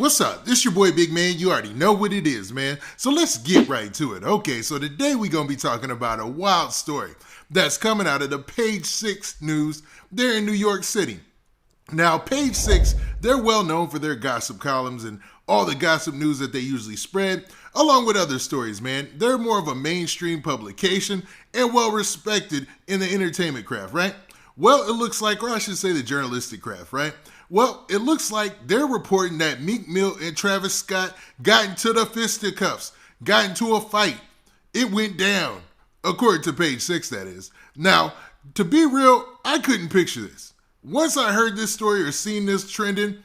What's up? This your boy Big Man. You already know what it is, man. So let's get right to it. Okay, so today we're going to be talking about a wild story that's coming out of the Page 6 news there in New York City. Now, Page 6, they're well known for their gossip columns and all the gossip news that they usually spread, along with other stories, man. They're more of a mainstream publication and well respected in the entertainment craft, right? Well, it looks like, or I should say the journalistic craft, right? Well, it looks like they're reporting that Meek Mill and Travis Scott got into the fisticuffs, got into a fight. It went down, according to Page 6, that is. Now, to be real, I couldn't picture this. Once I heard this story or seen this trending,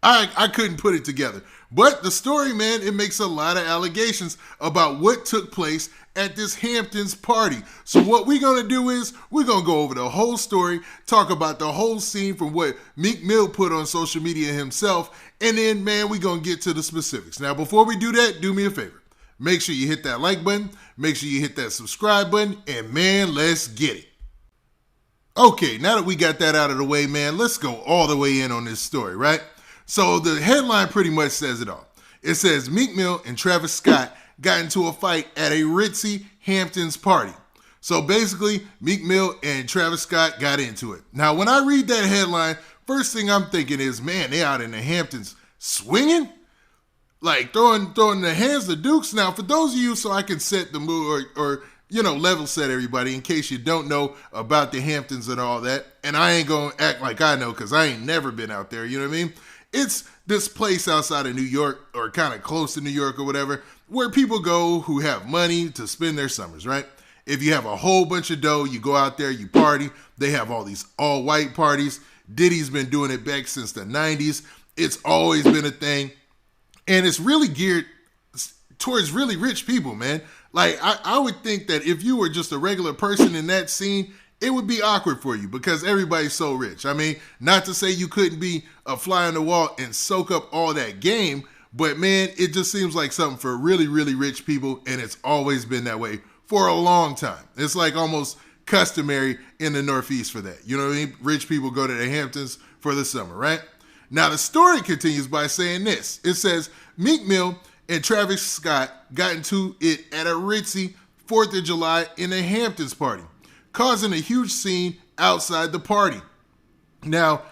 I couldn't put it together. But the story, man, it makes a lot of allegations about what took place at this Hamptons party. So what we're going to do is we're going to go over the whole story, talk about the whole scene from what Meek Mill put on social media himself, and then, man, we're going to get to the specifics. Now, before we do that, do me a favor. Make sure you hit that like button, make sure you hit that subscribe button, and, man, let's get it. Okay, now that we got that out of the way, man, let's go all the way in on this story, right? So the headline pretty much says it all. It says Meek Mill and Travis Scott got into a fight at a ritzy Hamptons party. So basically, Meek Mill and Travis Scott got into it. Now, when I read that headline, first thing I'm thinking is, man, they out in the Hamptons swinging? Like throwing the hands the dukes. Now, for those of you, so I can set the mood or level set everybody in case you don't know about the Hamptons and all that. And I ain't going to act like I know because I ain't never been out there, you know what I mean? It's this place outside of New York or kind of close to New York or whatever where people go who have money to spend their summers, right? If you have a whole bunch of dough, you go out there, you party. They have all these all-white parties. Diddy's been doing it back since the 90s. It's always been a thing. And it's really geared towards really rich people, man. Like, I would think that if you were just a regular person in that scene, it would be awkward for you because everybody's so rich. I mean, not to say you couldn't be a fly on the wall and soak up all that game, but man, it just seems like something for really, really rich people, and it's always been that way for a long time. It's like almost customary in the Northeast for that. You know what I mean? Rich people go to the Hamptons for the summer, right? Now, the story continues by saying this. It says, Meek Mill and Travis Scott got into it at a ritzy 4th of July in a Hamptons party, causing a huge scene outside the party. Now,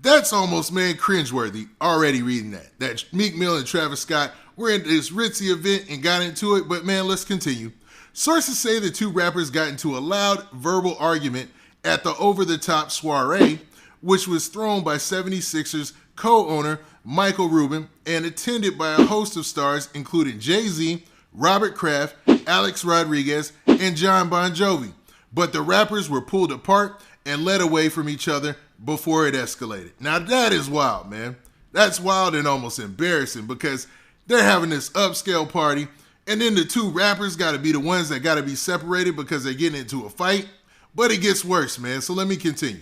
that's almost, man, cringeworthy already reading that. That Meek Mill and Travis Scott were in this ritzy event and got into it, but man, let's continue. Sources say the two rappers got into a loud verbal argument at the over-the-top soiree, which was thrown by 76ers co-owner Michael Rubin and attended by a host of stars including Jay-Z, Robert Kraft, Alex Rodriguez, and John Bon Jovi. But the rappers were pulled apart and led away from each other before it escalated. Now that is wild, man. That's wild and almost embarrassing because they're having this upscale party and then the two rappers got to be the ones that got to be separated because they're getting into a fight. But it gets worse, man. So let me continue.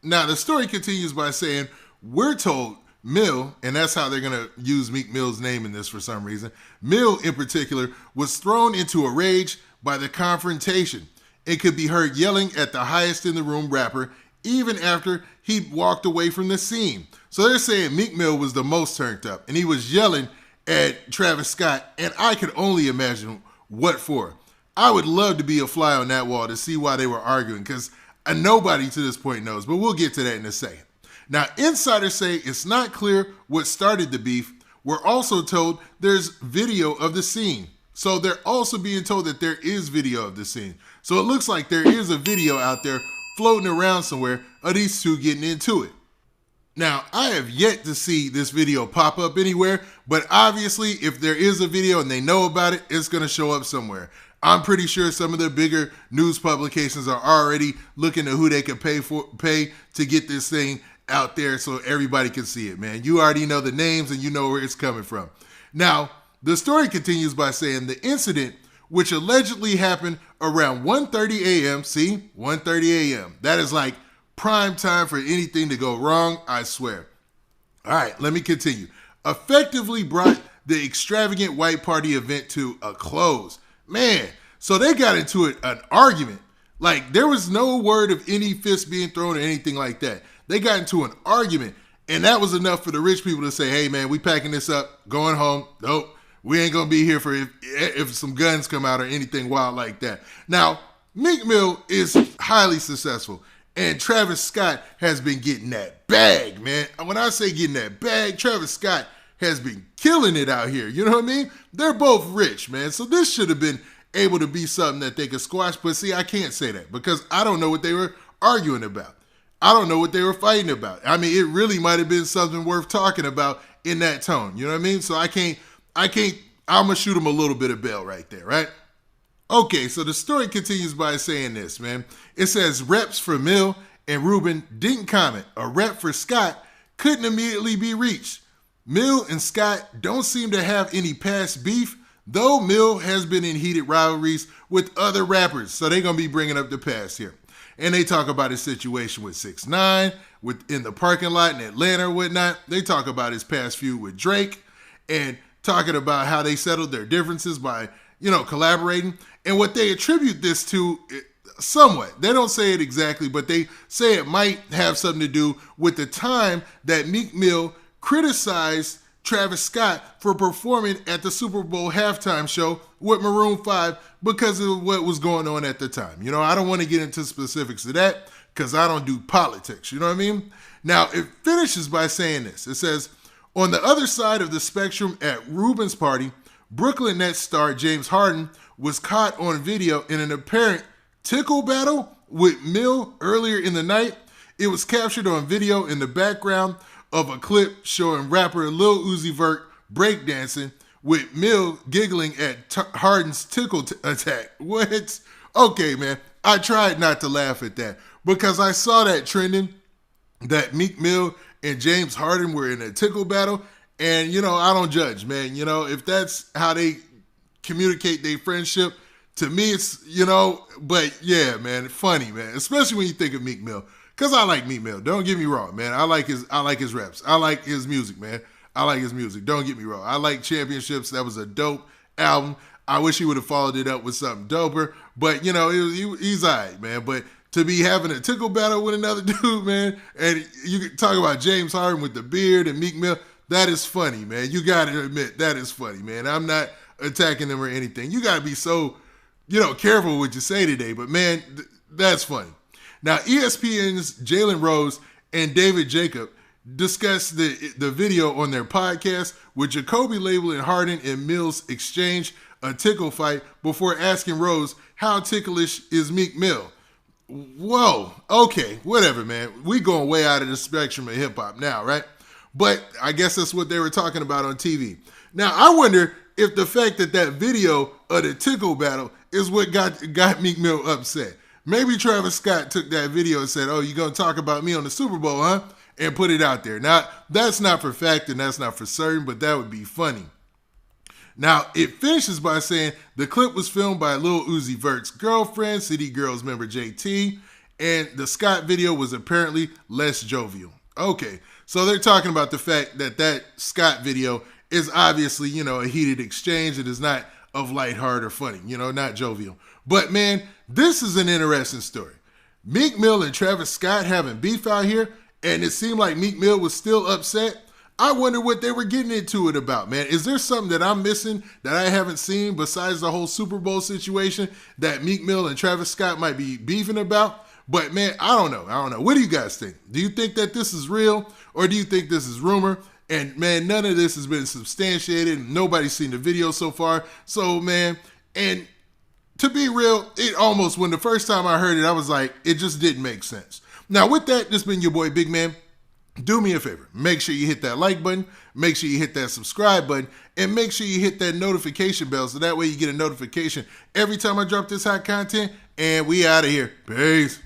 Now the story continues by saying, we're told Mill, and that's how they're going to use Meek Mill's name in this for some reason, Mill in particular was thrown into a rage by the confrontation. It could be heard yelling at the highest in the room rapper even after he walked away from the scene. So they're saying Meek Mill was the most turned up and he was yelling at Travis Scott, and I could only imagine what for. I would love to be a fly on that wall to see why they were arguing because nobody to this point knows, but we'll get to that in a second. Now, insiders say it's not clear what started the beef. We're also told there's video of the scene. So they're also being told that there is video of the scene. So it looks like there is a video out there floating around somewhere of these two getting into it. Now, I have yet to see this video pop up anywhere, but obviously if there is a video and they know about it, it's going to show up somewhere. I'm pretty sure some of the bigger news publications are already looking at who they can pay to get this thing out there so everybody can see it, man. You already know the names and you know where it's coming from. Now, the story continues by saying the incident, which allegedly happened around 1:30 a.m. See, 1:30 a.m. That is like prime time for anything to go wrong, I swear. All right, let me continue. Effectively brought the extravagant white party event to a close. Man, so they got into an argument. Like there was no word of any fist being thrown or anything like that. They got into an argument And that was enough for the rich people to say, hey, man, we packing this up, going home. Nope, we ain't going to be here for if some guns come out or anything wild like that. Now, Meek Mill is highly successful, and Travis Scott has been getting that bag, man. When I say getting that bag, Travis Scott has been killing it out here. You know what I mean? They're both rich, man. So this should have been able to be something that they could squash. But see, I can't say that because I don't know what they were arguing about. I don't know what they were fighting about. I mean, it really might have been something worth talking about in that tone. You know what I mean? So I'm going to shoot them a little bit of bail right there, right? Okay, so the story continues by saying this, man. It says reps for Mill and Rubin didn't comment. A rep for Scott couldn't immediately be reached. Mill and Scott don't seem to have any past beef, though Mill has been in heated rivalries with other rappers. So they're going to be bringing up the past here. And they talk about his situation with 6ix9ine, in the parking lot in Atlanta or whatnot. They talk about his past feud with Drake and talking about how they settled their differences by, collaborating. And what they attribute this to somewhat, they don't say it exactly, but they say it might have something to do with the time that Meek Mill criticized Travis Scott for performing at the Super Bowl halftime show with Maroon 5 because of what was going on at the time. I don't want to get into specifics of that because I don't do politics. You know what I mean? Now, it finishes by saying this. It says, on the other side of the spectrum at Rubin's party, Brooklyn Nets star James Harden was caught on video in an apparent tickle battle with Mill earlier in the night. It was captured on video in the background of a clip showing rapper Lil Uzi Vert breakdancing with Mill giggling at Harden's tickle attack. What? Okay, man. I tried not to laugh at that because I saw that trending that Meek Mill and James Harden were in a tickle battle. And, I don't judge, man. If that's how they communicate their friendship, to me, it's, but yeah, man, funny, man. Especially when you think of Meek Mill. Because I like Meek Mill. Don't get me wrong, man. I like his raps. I like his music, man. I like his music. Don't get me wrong. I like Championships. That was a dope album. I wish he would have followed it up with something doper. But, he's all right, man. But to be having a tickle battle with another dude, man, and you can talk about James Harden with the beard and Meek Mill, that is funny, man. You got to admit, that is funny, man. I'm not attacking them or anything. You got to be so, careful what you say today. But, man, that's funny. Now, ESPN's Jalen Rose and David Jacob discussed the video on their podcast with Jacoby labeling Harden and Mills exchange a tickle fight before asking Rose, how ticklish is Meek Mill? Whoa, okay, whatever, man. We going way out of the spectrum of hip-hop now, right? But I guess that's what they were talking about on TV. Now, I wonder if the fact that video of the tickle battle is what got Meek Mill upset. Maybe Travis Scott took that video and said, oh, you going to talk about me on the Super Bowl, huh? And put it out there. Now, that's not for fact and that's not for certain, but that would be funny. Now, it finishes by saying the clip was filmed by Lil Uzi Vert's girlfriend, City Girls member JT, and the Scott video was apparently less jovial. Okay, so they're talking about the fact that Scott video is obviously, a heated exchange. It is not of lighthearted or funny, not jovial. But, man, this is an interesting story. Meek Mill and Travis Scott having beef out here, and it seemed like Meek Mill was still upset. I wonder what they were getting into it about, man. Is there something that I'm missing that I haven't seen besides the whole Super Bowl situation that Meek Mill and Travis Scott might be beefing about? But, man, I don't know. What do you guys think? Do you think that this is real, or do you think this is rumor? And, man, none of this has been substantiated. Nobody's seen the video so far. So, man, and to be real, it almost, when the first time I heard it, I was like, it just didn't make sense. Now, with that, this has been your boy, Big Man. Do me a favor. Make sure you hit that like button. Make sure you hit that subscribe button. And make sure you hit that notification bell so that way you get a notification every time I drop this hot content. And we out of here. Peace.